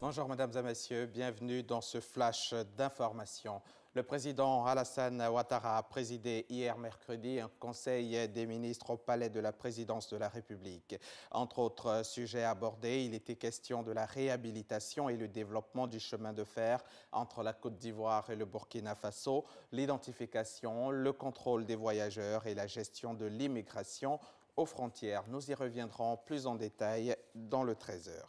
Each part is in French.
Bonjour mesdames et messieurs, bienvenue dans ce flash d'information. Le président Alassane Ouattara a présidé hier mercredi un conseil des ministres au palais de la présidence de la République. Entre autres sujets abordés, il était question de la réhabilitation et le développement du chemin de fer entre la Côte d'Ivoire et le Burkina Faso, l'identification, le contrôle des voyageurs et la gestion de l'immigration aux frontières. Nous y reviendrons plus en détail dans le 13h.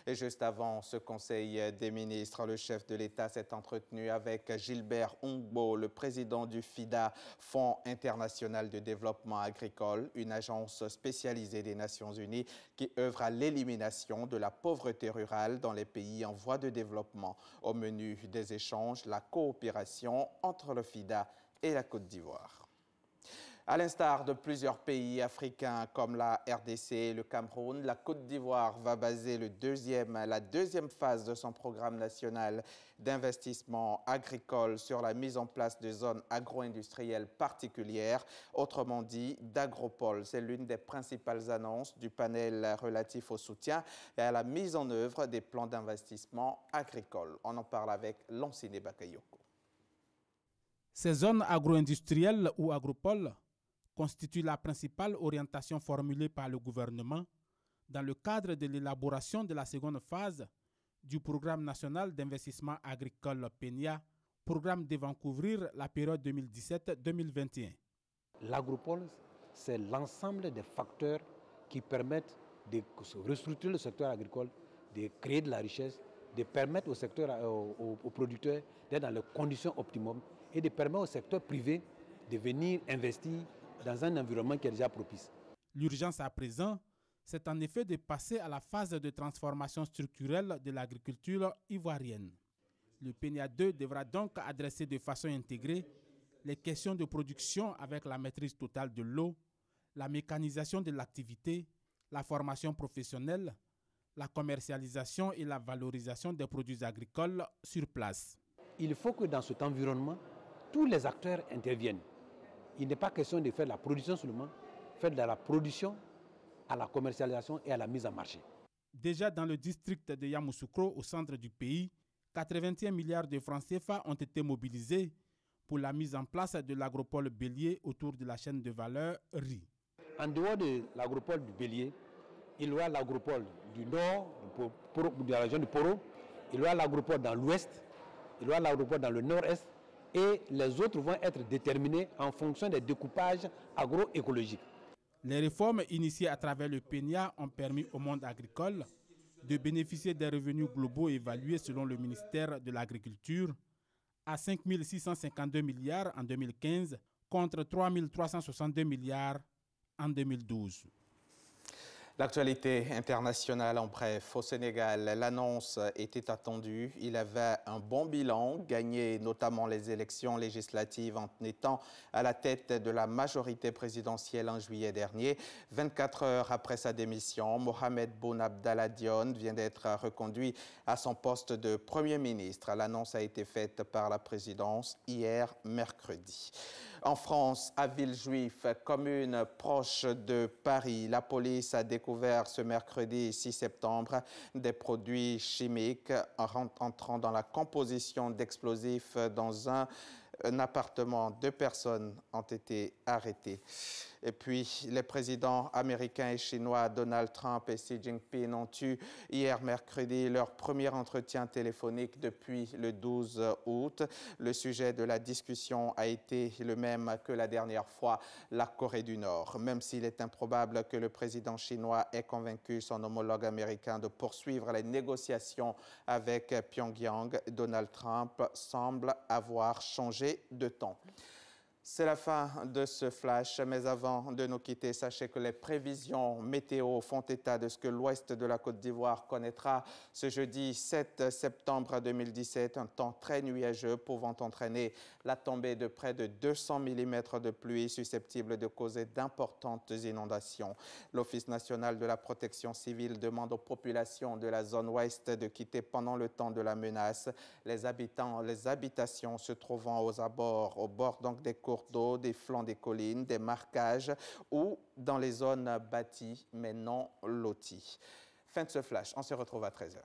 Et juste avant ce conseil des ministres, le chef de l'État s'est entretenu avec Gilbert Ongbo, le président du FIDA, Fonds international de développement agricole, une agence spécialisée des Nations unies qui œuvre à l'élimination de la pauvreté rurale dans les pays en voie de développement. Au menu des échanges, la coopération entre le FIDA et la Côte d'Ivoire. À l'instar de plusieurs pays africains comme la RDC et le Cameroun, la Côte d'Ivoire va baser la deuxième phase de son programme national d'investissement agricole sur la mise en place de zones agro-industrielles particulières, autrement dit d'agropole. C'est l'une des principales annonces du panel relatif au soutien et à la mise en œuvre des plans d'investissement agricole. On en parle avec Lanciné Bakayoko. Ces zones agro-industrielles ou agropoles constitue la principale orientation formulée par le gouvernement dans le cadre de l'élaboration de la seconde phase du Programme national d'investissement agricole PNIA, programme devant couvrir la période 2017-2021. L'agropole, c'est l'ensemble des facteurs qui permettent de restructurer le secteur agricole, de créer de la richesse, de permettre aux producteurs d'être dans les conditions optimum et de permettre au secteur privé de venir investir dans un environnement qui est déjà propice. L'urgence à présent, c'est en effet de passer à la phase de transformation structurelle de l'agriculture ivoirienne. Le PNIA 2 devra donc adresser de façon intégrée les questions de production avec la maîtrise totale de l'eau, la mécanisation de l'activité, la formation professionnelle, la commercialisation et la valorisation des produits agricoles sur place. Il faut que dans cet environnement, tous les acteurs interviennent. Il n'est pas question de faire de la production seulement, faire de la production à la commercialisation et à la mise en marché. Déjà dans le district de Yamoussoukro, au centre du pays, 81 milliards de francs CFA ont été mobilisés pour la mise en place de l'agropole Bélier autour de la chaîne de valeur riz. En dehors de l'agropole du Bélier, il y a l'agropole du nord, de la région du Poro, il y a l'agropole dans l'ouest, il y a l'agropole dans le nord-est, et les autres vont être déterminés en fonction des découpages agroécologiques. Les réformes initiées à travers le PNIA ont permis au monde agricole de bénéficier des revenus globaux évalués selon le ministère de l'Agriculture à 5 652 milliards en 2015 contre 3 362 milliards en 2012. L'actualité internationale en bref. Au Sénégal, l'annonce était attendue. Il avait un bon bilan, gagné notamment les élections législatives en étant à la tête de la majorité présidentielle en juillet dernier. 24 heures après sa démission, Mohamed Boun Abdallah Dionne vient d'être reconduit à son poste de Premier ministre. L'annonce a été faite par la présidence hier mercredi. En France, à Villejuif, commune proche de Paris, la police a découvert ce mercredi 6 septembre des produits chimiques entrant dans la composition d'explosifs dans un appartement. 2 personnes ont été arrêtées. Et puis, les présidents américains et chinois Donald Trump et Xi Jinping ont eu hier mercredi leur premier entretien téléphonique depuis le 12 août. Le sujet de la discussion a été le même que la dernière fois, la Corée du Nord. Même s'il est improbable que le président chinois ait convaincu son homologue américain de poursuivre les négociations avec Pyongyang, Donald Trump semble avoir changé de ton. C'est la fin de ce flash, mais avant de nous quitter, sachez que les prévisions météo font état de ce que l'ouest de la Côte d'Ivoire connaîtra ce jeudi 7 septembre 2017, un temps très nuageux pouvant entraîner la tombée de près de 200 mm de pluie susceptible de causer d'importantes inondations. L'Office national de la protection civile demande aux populations de la zone ouest de quitter pendant le temps de la menace les habitations se trouvant aux abords, au bord donc des cours d'eau, des flancs des collines, des marquages ou dans les zones bâties mais non loties. Fin de ce flash, on se retrouve à 13h.